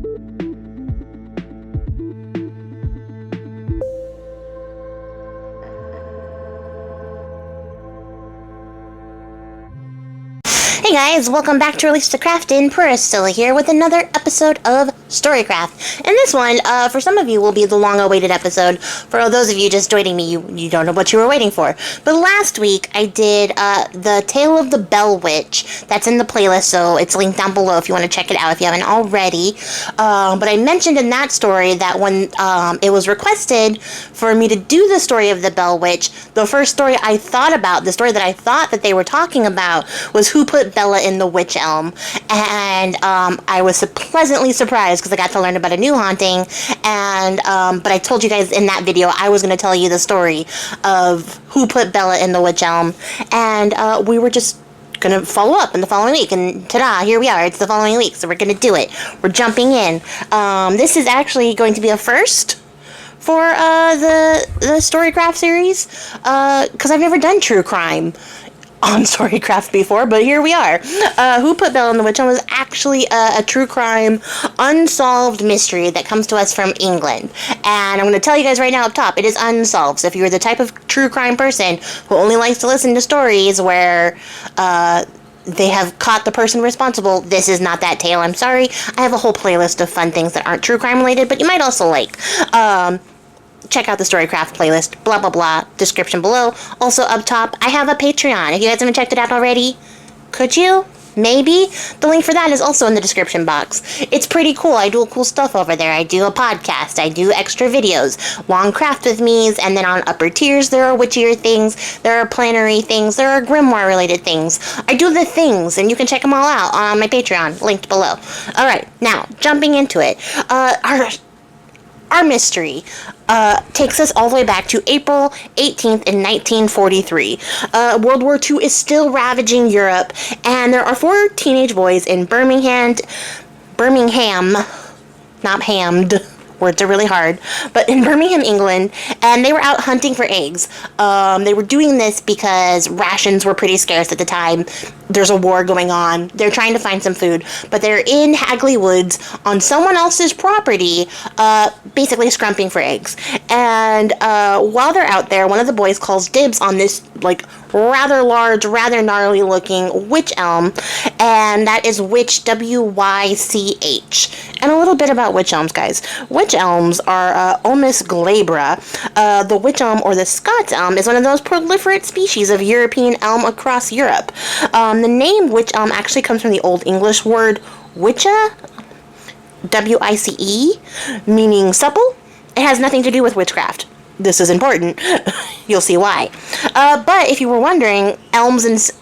Hey guys, welcome back to releasethecraftin. Priscilla here with another episode of Storycraft. And this one, for some of you, will be the long-awaited episode. For those of you just joining me, you don't know what you were waiting for. But last week, I did the Tale of the Bell Witch. That's in the playlist, so it's linked down below if you want to check it out if you haven't already. But I mentioned in that story that when it was requested for me to do the story of the Bell Witch, the first story I thought about, the story that I thought that they were talking about, was who put Bella in the Wych Elm, and I was pleasantly surprised because I got to learn about a new haunting, and but I told you guys in that video I was going to tell you the story of who put Bella in the Wych Elm, and we were just going to follow up in the following week, and ta-da, here we are, it's the following week, so we're going to do it. We're jumping in. This is actually going to be a first for the Storycraft series, because I've never done true crime on Storycraft before, but here we are. Who Put Bella in the Wych Elm was actually a true crime, unsolved mystery that comes to us from England. And I'm going to tell you guys right now up top, it is unsolved. So if you're the type of true crime person who only likes to listen to stories where they have caught the person responsible, this is not that tale. I'm sorry. I have a whole playlist of fun things that aren't true crime related, but you might also like. Check out the Storycraft playlist, blah, blah, blah, description below. Also, up top, I have a Patreon. If you guys haven't checked it out already, could you? Maybe? The link for that is also in the description box. It's pretty cool. I do cool stuff over there. I do a podcast. I do extra videos, long craft with me's, and then on upper tiers, there are witchier things, there are plannery things, there are Grimoire-related things. I do the things, and you can check them all out on my Patreon, linked below. Alright, now, jumping into it. Our mystery takes us all the way back to April 18th in 1943. World War II is still ravaging Europe, and there are 4 teenage boys in Birmingham, not Hammed. Words are really hard, but in Birmingham, England, and they were out hunting for eggs. They were doing this because rations were pretty scarce at the time. There's a war going on. They're trying to find some food, but they're in Hagley Woods on someone else's property, basically scrumping for eggs. And while they're out there, one of the boys calls dibs on this, like, rather large, rather gnarly looking wych elm, and that is witch, W-Y-C-H. And a little bit about wych elms, guys. Wych elms are Ulmus glabra. The wych elm, or the Scots elm, is one of those proliferate species of European elm across Europe. The name wych elm actually comes from the Old English word witcha, W-I-C-E, meaning supple. It has nothing to do with witchcraft. This is important. You'll see why. But if you were wondering, elms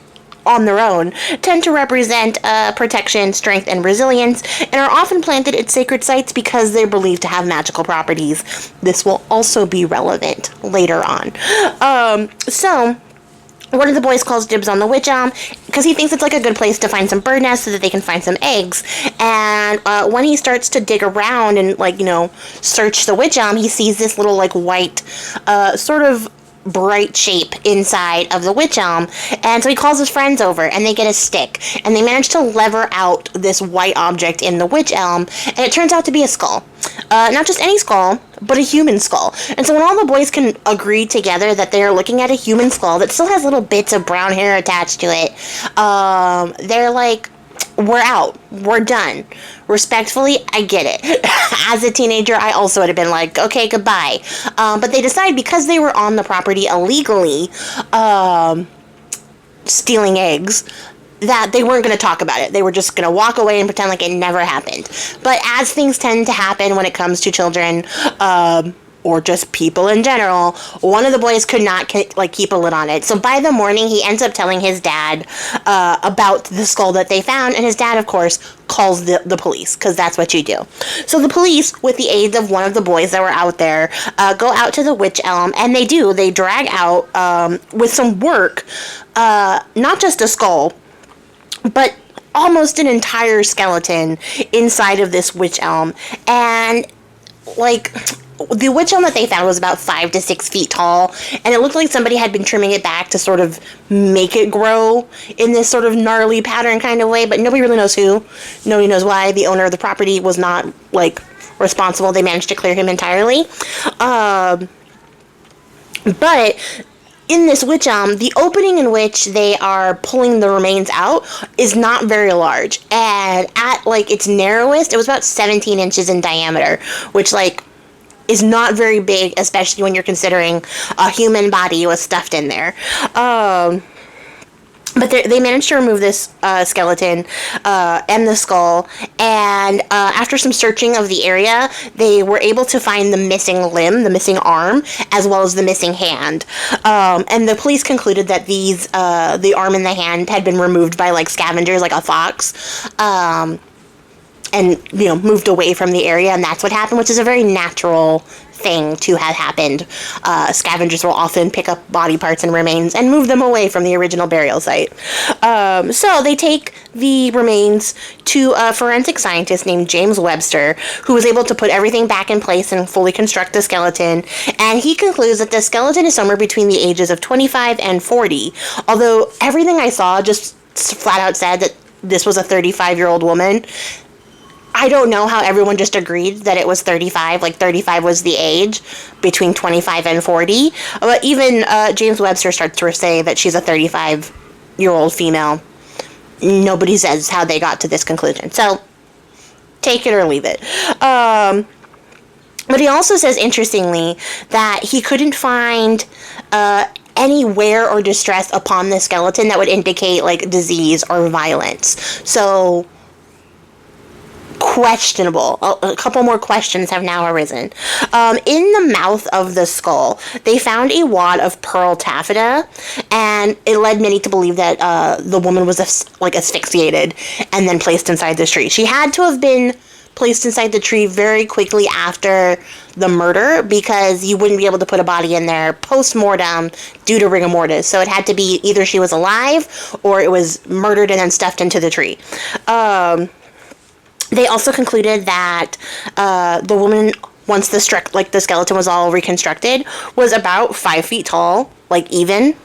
on their own tend to represent protection, strength, and resilience, and are often planted at sacred sites because they're believed to have magical properties. This will also be relevant later on. So one of the boys calls dibs on the wych elm because he thinks it's like a good place to find some bird nests so that they can find some eggs. And when he starts to dig around and, like, you know, search the wych elm, he sees this little, like, white, sort of bright shape inside of the wych elm, and so he calls his friends over, and they get a stick, and they manage to lever out this white object in the wych elm, and it turns out to be a skull. Not just any skull, but a human skull. And so when all the boys can agree together that they are looking at a human skull that still has little bits of brown hair attached to it, they're like, we're out. We're done. Respectfully, I get it. As a teenager, I also would have been like, okay, goodbye. But they decide, because they were on the property illegally, stealing eggs, that they weren't going to talk about it. They were just going to walk away and pretend like it never happened. But as things tend to happen when it comes to children, or just people in general, one of the boys could not keep a lid on it. So by the morning, he ends up telling his dad about the skull that they found, and his dad, of course, calls the police, because that's what you do. So the police, with the aid of one of the boys that were out there, go out to the wych elm, and they drag out, with some work, not just a skull, but almost an entire skeleton inside of this wych elm. And, like, the witch elm that they found was about 5 to 6 feet tall, and it looked like somebody had been trimming it back to sort of make it grow in this sort of gnarly pattern kind of way, but nobody really knows who. Nobody knows why. The owner of the property was not, like, responsible. They managed to clear him entirely. But in this witch elm, the opening in which they are pulling the remains out is not very large. And at, like, its narrowest, it was about 17 inches in diameter, which, like, is not very big, especially when you're considering a human body was stuffed in there. But they managed to remove this skeleton and the skull, and after some searching of the area, they were able to find the missing limb, the missing arm, as well as the missing hand. And the police concluded that the arm and the hand had been removed by, like, scavengers, like a fox, and, you know, moved away from the area, and that's what happened, which is a very natural thing to have happened. Scavengers will often pick up body parts and remains and move them away from the original burial site. So they take the remains to a forensic scientist named James Webster, who was able to put everything back in place and fully construct the skeleton, and he concludes that the skeleton is somewhere between the ages of 25 and 40, although everything I saw just flat out said that this was a 35-year-old woman. I don't know how everyone just agreed that it was 35, like 35 was the age between 25 and 40. But even James Webster starts to say that she's a 35-year-old female. Nobody says how they got to this conclusion. So, take it or leave it. But he also says, interestingly, that he couldn't find any wear or distress upon the skeleton that would indicate, like, disease or violence. So, questionable. A couple more questions have now arisen. In the mouth of the skull, they found a wad of pearl taffeta, and it led many to believe that the woman was asphyxiated and then placed inside this tree. She had to have been placed inside the tree very quickly after the murder, because you wouldn't be able to put a body in there post-mortem due to rigor mortis. So it had to be either she was alive or it was murdered and then stuffed into the tree. They also concluded that the woman, once the skeleton was all reconstructed, was about 5 feet tall, like even,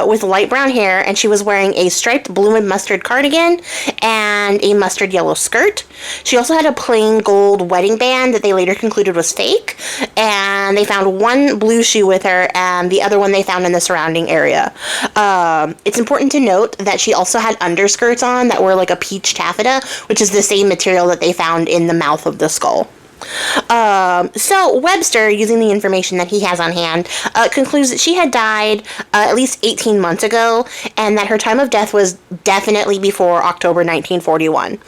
with light brown hair, and she was wearing a striped blue and mustard cardigan and a mustard yellow skirt. She also had a plain gold wedding band that they later concluded was fake, and they found one blue shoe with her, and the other one they found in the surrounding area. It's important to note that she also had underskirts on that were like a peach taffeta, which is the same material that they found in the mouth of the skull. So Webster, using the information that he has on hand, concludes that she had died at least 18 months ago, and that her time of death was definitely before October 1941.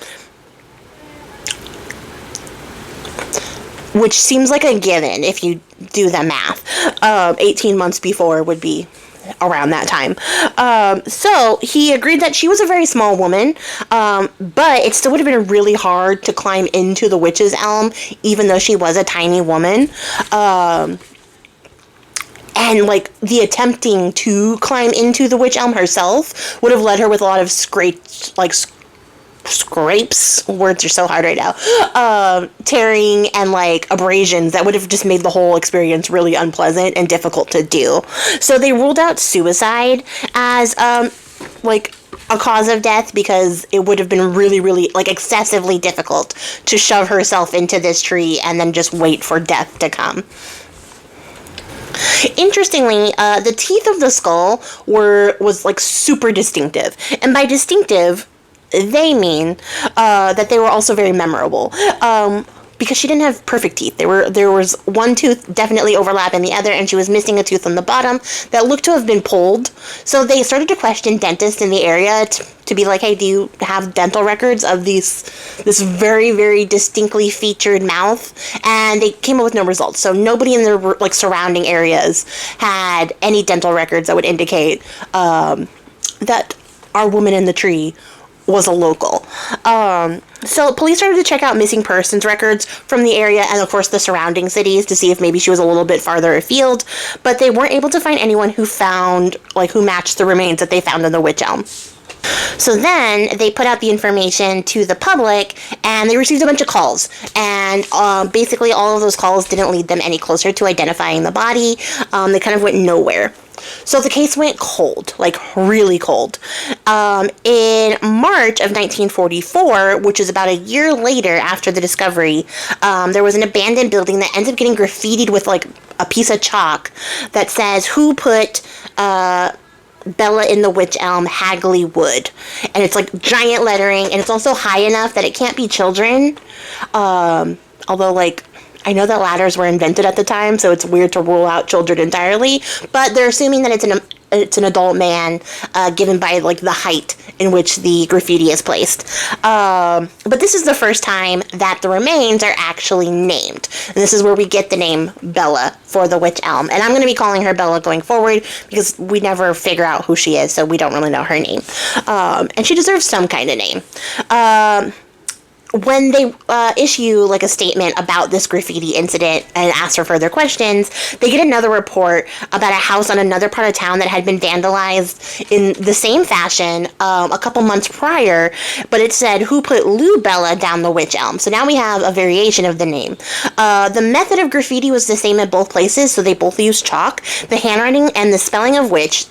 Which seems like a given if you do the math. 18 months before would be around that time. So he agreed that she was a very small woman, but it still would have been really hard to climb into the witch's elm, even though she was a tiny woman. And, like, the attempting to climb into the witch elm herself would have led her with a lot of scrapes, words are so hard right now, tearing and, like, abrasions that would have just made the whole experience really unpleasant and difficult to do. So they ruled out suicide as, like, a cause of death, because it would have been really, really, like, excessively difficult to shove herself into this tree and then just wait for death to come. Interestingly, the teeth of the skull was like super distinctive, and by distinctive, they mean that they were also very memorable. Because she didn't have perfect teeth. There was one tooth definitely overlapping the other, and she was missing a tooth on the bottom that looked to have been pulled. So they started to question dentists in the area to be like, hey, do you have dental records of this very, very distinctly featured mouth? And they came up with no results. So nobody in the surrounding areas had any dental records that would indicate that our woman in the tree was a local. So police started to check out missing persons records from the area and, of course, the surrounding cities to see if maybe she was a little bit farther afield, but they weren't able to find anyone who matched the remains that they found in the witch elm. So then they put out the information to the public, and they received a bunch of calls. And basically all of those calls didn't lead them any closer to identifying the body. They kind of went nowhere. So the case went cold, like really cold. In March of 1944, which is about a year later after the discovery, there was an abandoned building that ends up getting graffitied with like a piece of chalk that says, "Who put Bella in the Wych Elm, Hagley Wood?" And it's like giant lettering, and it's also high enough that it can't be children. Although, like, I know that ladders were invented at the time, so it's weird to rule out children entirely, but they're assuming that it's an adult man, given by, like, the height in which the graffiti is placed. But this is the first time that the remains are actually named. And this is where we get the name Bella for the Wych Elm. And I'm going to be calling her Bella going forward, because we never figure out who she is, so we don't really know her name. And she deserves some kind of name. When they issue like a statement about this graffiti incident and ask for further questions, they get another report about a house on another part of town that had been vandalized in the same fashion a couple months prior, but it said, "Who put Lou Bella down the Wych Elm?" So now we have a variation of the name. The method of graffiti was the same at both places, so they both used chalk. The handwriting and the spelling of which,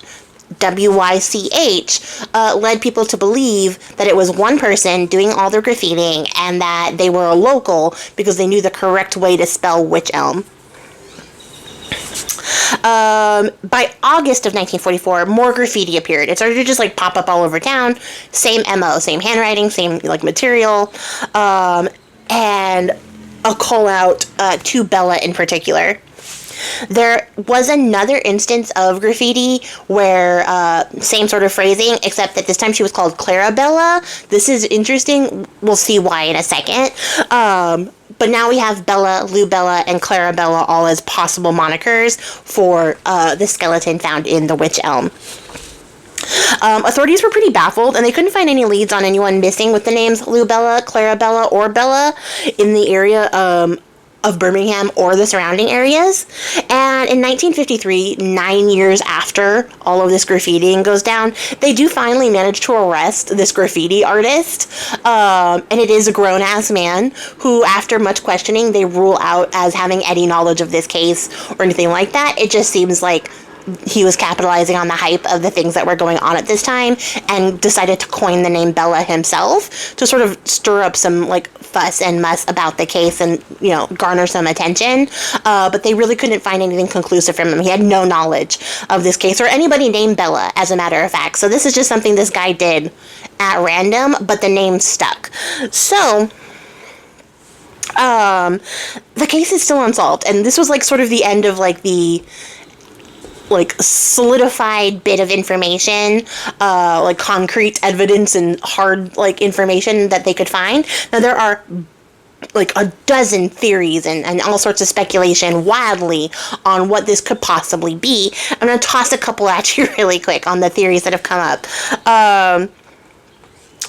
WYCH, led people to believe that it was one person doing all their graffitiing and that they were a local because they knew the correct way to spell Wych Elm. By August of 1944, more graffiti appeared. It started to just like pop up all over town. Same MO, same handwriting, same like material, and a call out to Bella in particular. There was another instance of graffiti where, same sort of phrasing, except that this time she was called Clarabella. This is interesting. We'll see why in a second. But now we have Bella, Lou Bella, and Clarabella all as possible monikers for the skeleton found in the Wych Elm. Authorities were pretty baffled, and they couldn't find any leads on anyone missing with the names Lou Bella, Clarabella, or Bella in the area of Birmingham or the surrounding areas. And in 1953, 9 years after all of this graffitiing goes down, they do finally manage to arrest this graffiti artist. And it is a grown-ass man who, after much questioning, they rule out as having any knowledge of this case or anything like that. It just seems like he was capitalizing on the hype of the things that were going on at this time and decided to coin the name Bella himself to sort of stir up some like fuss and muss about the case and, you know, garner some attention. But they really couldn't find anything conclusive from him. He had no knowledge of this case or anybody named Bella, as a matter of fact. So this is just something this guy did at random, but the name stuck. So the case is still unsolved, and this was like sort of the end of like the like solidified bit of information, like concrete evidence and hard like information that they could find. Now there are like a dozen theories and all sorts of speculation wildly on what this could possibly be. I'm going to toss a couple at you really quick on the theories that have come up.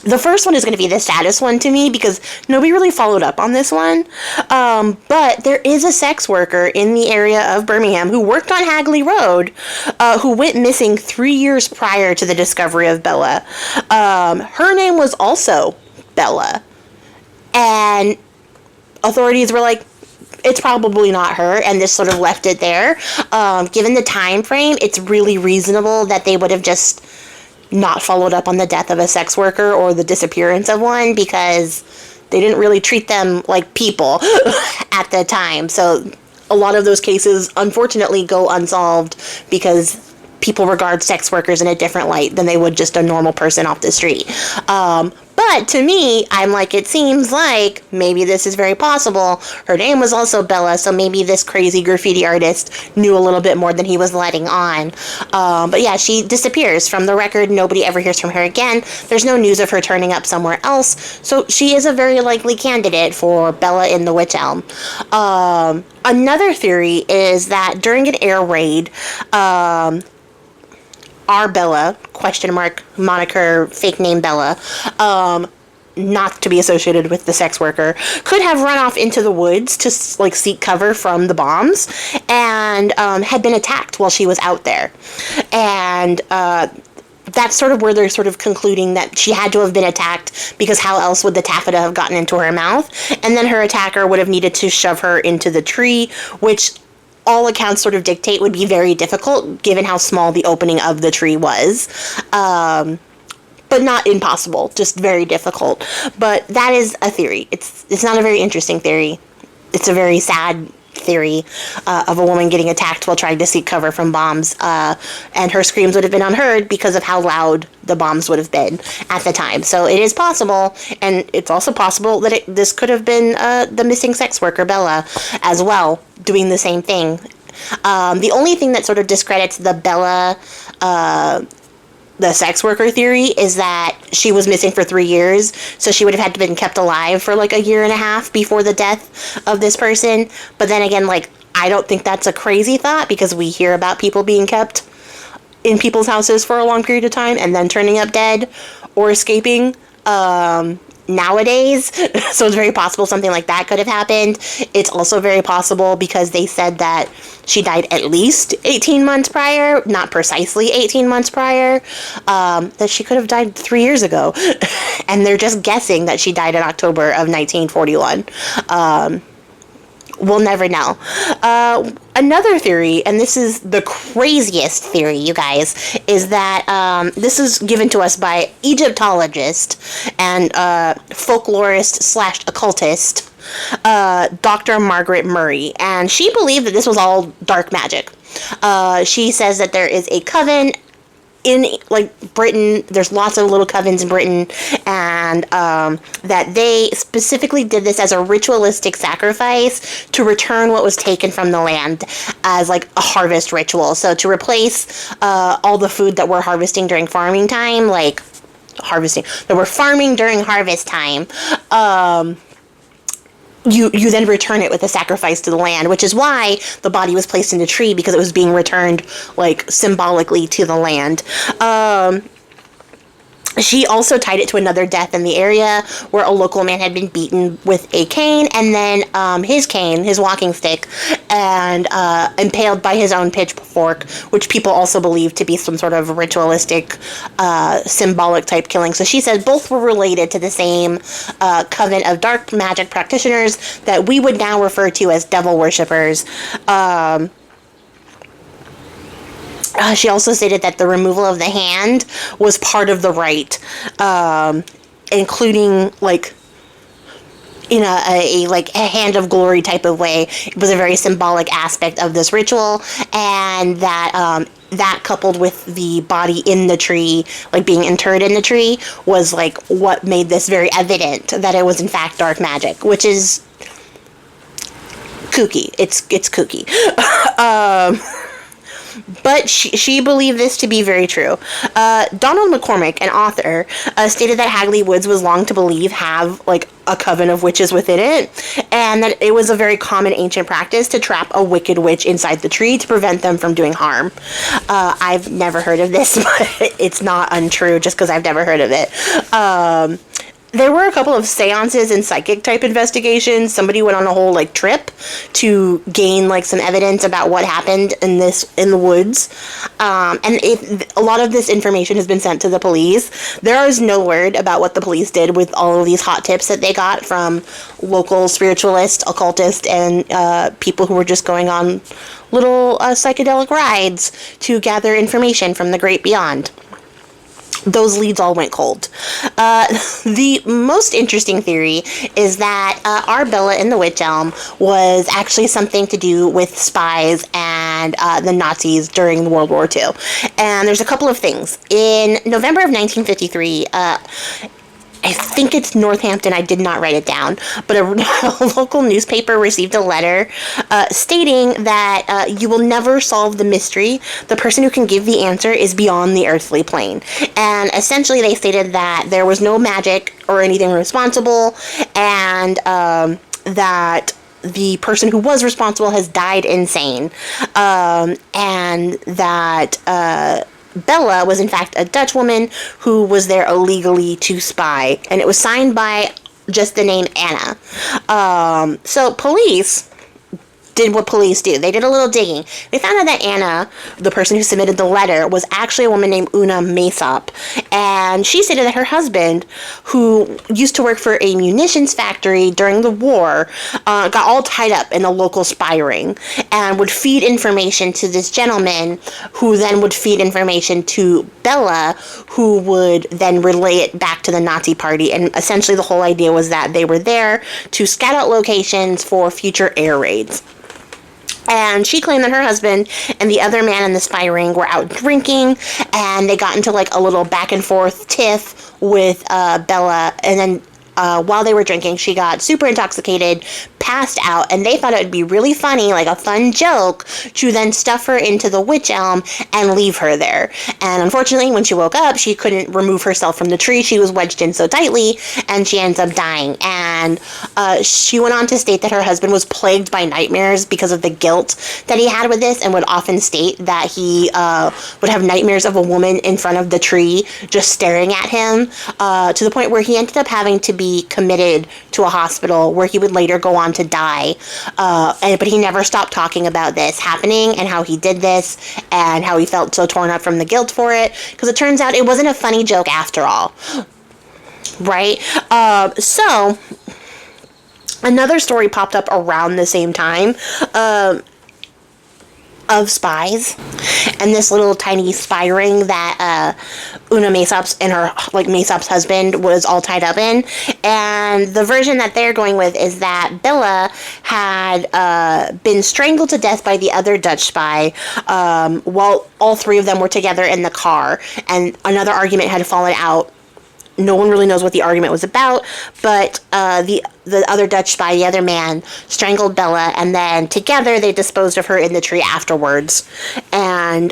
The first one is going to be the saddest one to me because nobody really followed up on this one. But there is a sex worker in the area of Birmingham who worked on Hagley Road, who went missing 3 years prior to the discovery of Bella. Her name was also Bella. And authorities were like, it's probably not her, and this sort of left it there. Given the time frame, it's really reasonable that they would have just not followed up on the death of a sex worker or the disappearance of one because they didn't really treat them like people at the time. So a lot of those cases unfortunately go unsolved because people regard sex workers in a different light than they would just a normal person off the street. But to me, I'm like, it seems like maybe this is very possible. Her name was also Bella, so maybe this crazy graffiti artist knew a little bit more than he was letting on. But yeah, she disappears from the record. Nobody ever hears from her again. There's no news of her turning up somewhere else. So she is a very likely candidate for Bella in the Wych Elm. Another theory is that during an air raid, our Bella, question mark, moniker, fake name Bella, not to be associated with the sex worker, could have run off into the woods to like seek cover from the bombs and had been attacked while she was out there. And that's sort of where they're sort of concluding that she had to have been attacked, because how else would the taffeta have gotten into her mouth? And then her attacker would have needed to shove her into the tree, which all accounts sort of dictate would be very difficult given how small the opening of the tree was. But not impossible, just very difficult. But that is a theory. It's not a very interesting theory. It's a very sad theory of a woman getting attacked while trying to seek cover from bombs, and her screams would have been unheard because of how loud the bombs would have been at the time. So it is possible, and it's also possible that this could have been the missing sex worker, Bella, as well, doing the same thing. The only thing that sort of discredits the Bella the sex worker theory is that she was missing for 3 years, so she would have had to been kept alive for like a year and a half before the death of this person. But then again, like, I don't think that's a crazy thought, because we hear about people being kept in people's houses for a long period of time and then turning up dead or escaping nowadays. So it's very possible something like that could have happened. It's also very possible, because they said that she died at least 18 months prior, not precisely 18 months prior, that she could have died 3 years ago. And they're just guessing that she died in October of 1941. We'll never know. Another theory, and this is the craziest theory, you guys, is that this is given to us by Egyptologist and folklorist / occultist Dr. Margaret Murray, and she believed that this was all dark magic. She says that there is a coven in, like, Britain. There's lots of little covens in Britain, and that they specifically did this as a ritualistic sacrifice to return what was taken from the land as, like, a harvest ritual. So to replace all the food that we're harvesting during farming time, like, that we're farming during harvest time, you then return it with a sacrifice to the land, which is why the body was placed in a tree, because it was being returned, like, symbolically to the land. She also tied it to another death in the area where a local man had been beaten with a cane, and then his walking stick, and impaled by his own pitchfork, which people also believe to be some sort of ritualistic, symbolic type killing. So she said both were related to the same coven of dark magic practitioners that we would now refer to as devil worshippers. She also stated that the removal of the hand was part of the rite, including, like, in a hand of glory type of way. It was a very symbolic aspect of this ritual, and that that coupled with the body in the tree, like being interred in the tree, was like what made this very evident that it was in fact dark magic, which is kooky. It's kooky. But she believed this to be very true. Donald McCormick, an author, stated that Hagley Woods was long to believe have, like, a coven of witches within it, and that it was a very common ancient practice to trap a wicked witch inside the tree to prevent them from doing harm. I've never heard of this, but it's not untrue just because I've never heard of it. There were a couple of seances and psychic type investigations. Somebody went on a whole, like, trip to gain, like, some evidence about what happened in the woods. And a lot of this information has been sent to the police. There is no word about what the police did with all of these hot tips that they got from local spiritualists, occultists, and people who were just going on little psychedelic rides to gather information from the great beyond. Those leads all went cold. The most interesting theory is that our Bella in the Wych Elm was actually something to do with spies and the Nazis during World War II. And there's a couple of things. In November of 1953, I think it's Northampton, I did not write it down, but a local newspaper received a letter stating that you will never solve the mystery. The person who can give the answer is beyond the earthly plane. And essentially they stated that there was no magic or anything responsible, and that the person who was responsible has died insane, and that Bella was in fact a Dutch woman who was there illegally to spy, and it was signed by just the name Anna. So police did what police do. They did a little digging. They found out that Anna, the person who submitted the letter, was actually a woman named Una Mesop. And she stated that her husband, who used to work for a munitions factory during the war, got all tied up in a local spy ring and would feed information to this gentleman, who then would feed information to Bella, who would then relay it back to the Nazi party. And essentially the whole idea was that they were there to scout out locations for future air raids. And she claimed that her husband and the other man in the spy ring were out drinking, and they got into like a little back and forth tiff with Bella, and then while they were drinking, she got super intoxicated, passed out, and they thought it would be really funny, like a fun joke, to then stuff her into the Wych Elm and leave her there. And unfortunately, when she woke up, she couldn't remove herself from the tree. She was wedged in so tightly, and she ends up dying. And she went on to state that her husband was plagued by nightmares because of the guilt that he had with this, and would often state that he would have nightmares of a woman in front of the tree just staring at him, to the point where he ended up having to be committed to a hospital, where he would later go on to die. But he never stopped talking about this happening and how he did this and how he felt so torn up from the guilt for it, because it turns out it wasn't a funny joke after all. Right? So another story popped up around the same time of spies, and this little tiny spy ring that Una Mesop's and her, like, Mesop's husband was all tied up in. And the version that they're going with is that Bella had been strangled to death by the other Dutch spy while all three of them were together in the car, and another argument had fallen out. No one really knows what the argument was about, but the other Dutch spy, the other man, strangled Bella, and then together they disposed of her in the tree afterwards. And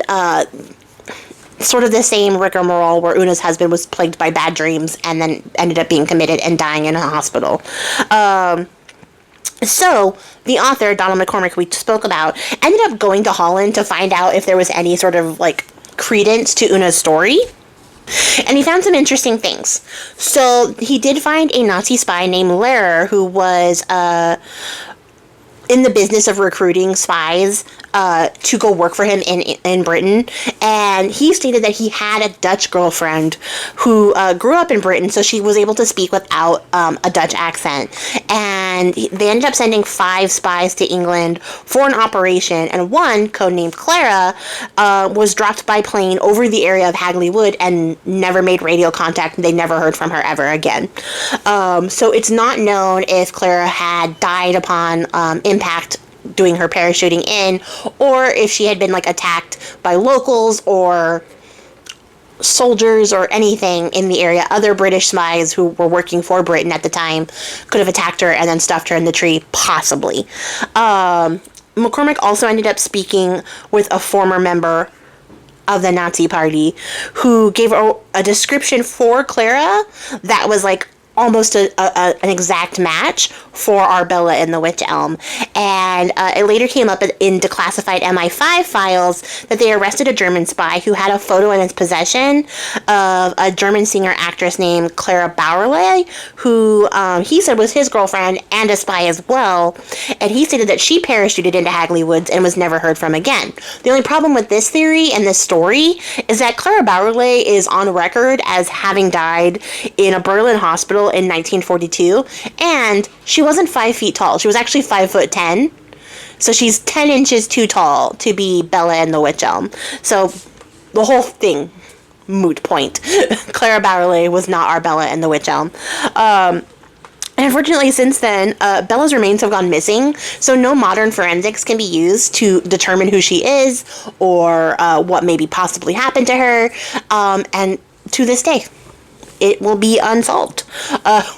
sort of the same rigmarole where Una's husband was plagued by bad dreams and then ended up being committed and dying in a hospital. So the author, Donald McCormick, we spoke about, ended up going to Holland to find out if there was any sort of, like, credence to Una's story. And he found some interesting things. So he did find a Nazi spy named Lehrer, who was in the business of recruiting spies to go work for him in Britain. And he stated that he had a Dutch girlfriend who grew up in Britain, so she was able to speak without a Dutch accent. And they ended up sending 5 spies to England for an operation, and one, codenamed Clara, was dropped by plane over the area of Hagley Wood and never made radio contact. They never heard from her ever again. So it's not known if Clara had died upon impact doing her parachuting in, or if she had been, like, attacked by locals or soldiers or anything in the area. Other British spies who were working for Britain at the time could have attacked her and then stuffed her in the tree, possibly. McCormick also ended up speaking with a former member of the Nazi Party who gave a description for Clara that was, like, almost an exact match for our Bella in the Wych Elm. And it later came up in declassified MI5 files that they arrested a German spy who had a photo in his possession of a German singer-actress named Clara Bauerle, who he said was his girlfriend and a spy as well. And he stated that she parachuted into Hagley Woods and was never heard from again. The only problem with this theory and this story is that Clara Bauerle is on record as having died in a Berlin hospital in 1942, and she wasn't 5 feet tall. She was actually 5'10", so she's 10 inches too tall to be Bella in the Wych Elm. So the whole thing, moot point. Clara Bauerle was not our Bella in the Wych Elm. And unfortunately, since then, Bella's remains have gone missing, so no modern forensics can be used to determine who she is or what maybe possibly happened to her, and to this day, it will be unsolved.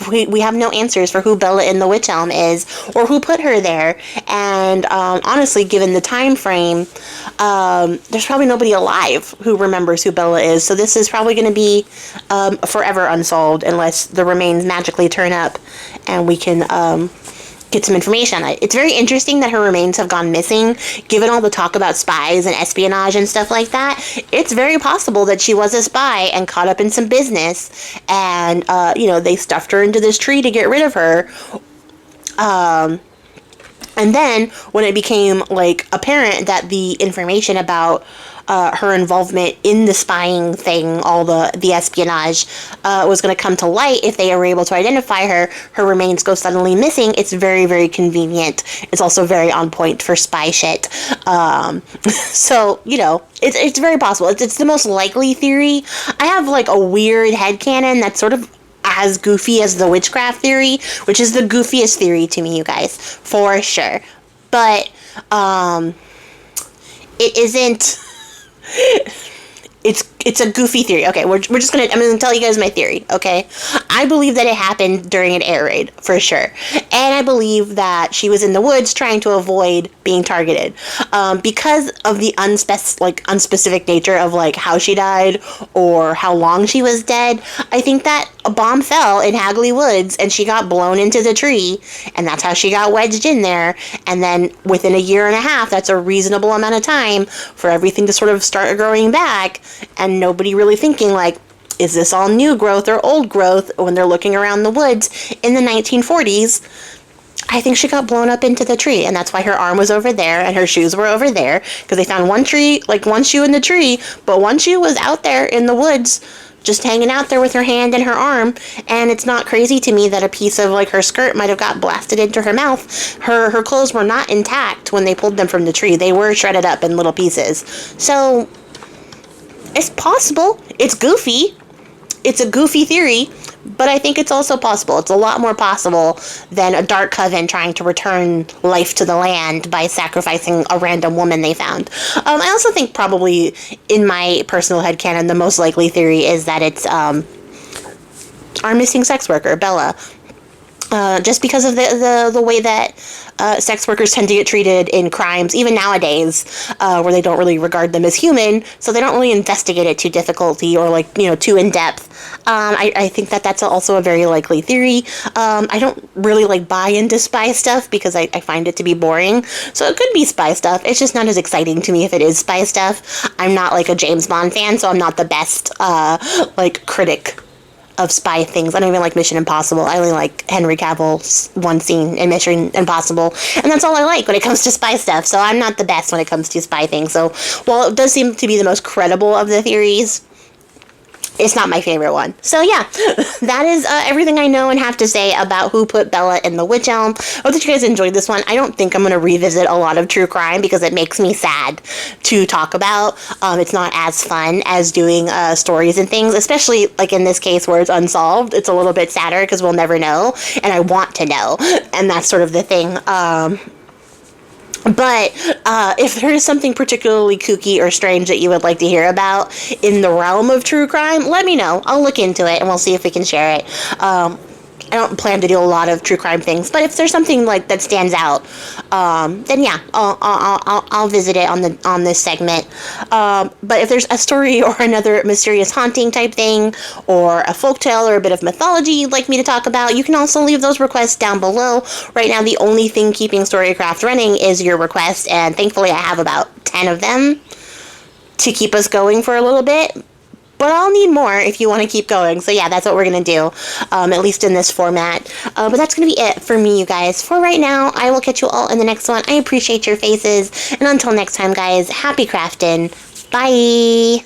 We have no answers for who Bella in the Wych Elm is or who put her there. And honestly, given the time frame, there's probably nobody alive who remembers who Bella is. So this is probably going to be forever unsolved unless the remains magically turn up and we can get some information on it. It's very interesting that her remains have gone missing, given all the talk about spies and espionage and stuff like that. It's very possible that she was a spy and caught up in some business, and they stuffed her into this tree to get rid of her. And then when it became like apparent that the information about her involvement in the spying thing, all the espionage, was going to come to light if they were able to identify her, her remains go suddenly missing. It's very, very convenient. It's also very on point for spy shit. So, you know, it's very possible. It's the most likely theory. I have like a weird headcanon that's sort of as goofy as the witchcraft theory, which is the goofiest theory to me, you guys, for sure. But, it isn't... It's a goofy theory. Okay, I'm gonna tell you guys my theory, okay? I believe that it happened during an air raid, for sure. And I believe that she was in the woods trying to avoid being targeted. Because of the unspecific nature of, like, how she died or how long she was dead, I think that a bomb fell in Hagley Woods and she got blown into the tree, and that's how she got wedged in there. And then within a year and a half, that's a reasonable amount of time for everything to sort of start growing back, and nobody really thinking, like, is this all new growth or old growth when they're looking around the woods in the 1940s. I think she got blown up into the tree, and that's why her arm was over there and her shoes were over there, because they found one shoe in the tree, but one shoe was out there in the woods, just hanging out there with her hand and her arm. And it's not crazy to me that a piece of, like, her skirt might have got blasted into her mouth. Her clothes were not intact when they pulled them from the tree. They were shredded up in little pieces. So it's possible. It's goofy. It's a goofy theory, but I think it's also possible. It's a lot more possible than a dark coven trying to return life to the land by sacrificing a random woman they found. I also think probably, in my personal headcanon, the most likely theory is that it's our missing sex worker, Bella. Just because of the way that sex workers tend to get treated in crimes, even nowadays, where they don't really regard them as human, so they don't really investigate it to difficulty or, like, you know, too in depth. I think that that's also a very likely theory. I don't really, like, buy into spy stuff because I find it to be boring, so it could be spy stuff. It's just not as exciting to me if it is spy stuff. I'm not, like, a James Bond fan, so I'm not the best, like, critic of spy things. I don't even like Mission Impossible. I only like Henry Cavill's one scene in Mission Impossible, and that's all I like when it comes to spy stuff, so I'm not the best when it comes to spy things. So while it does seem to be the most credible of the theories, it's not my favorite one. So yeah, that is everything I know and have to say about who put Bella in the Wych Elm. I hope that you guys enjoyed this one. I don't think I'm going to revisit a lot of true crime because it makes me sad to talk about. It's not as fun as doing stories and things, especially like in this case where it's unsolved. It's a little bit sadder because we'll never know, and I want to know, and that's sort of the thing. But if there is something particularly kooky or strange that you would like to hear about in the realm of true crime, let me know. I'll look into it and we'll see if we can share it. I don't plan to do a lot of true crime things, but if there's something like that stands out, then yeah, I'll visit it on this segment. But if there's a story or another mysterious haunting type thing, or a folktale or a bit of mythology you'd like me to talk about, you can also leave those requests down below. Right now, the only thing keeping Storycraft running is your request, and thankfully I have about 10 of them to keep us going for a little bit. But I'll need more if you want to keep going. So yeah, that's what we're going to do, at least in this format. But that's going to be it for me, you guys. For right now, I will catch you all in the next one. I appreciate your faces. And until next time, guys, happy crafting. Bye!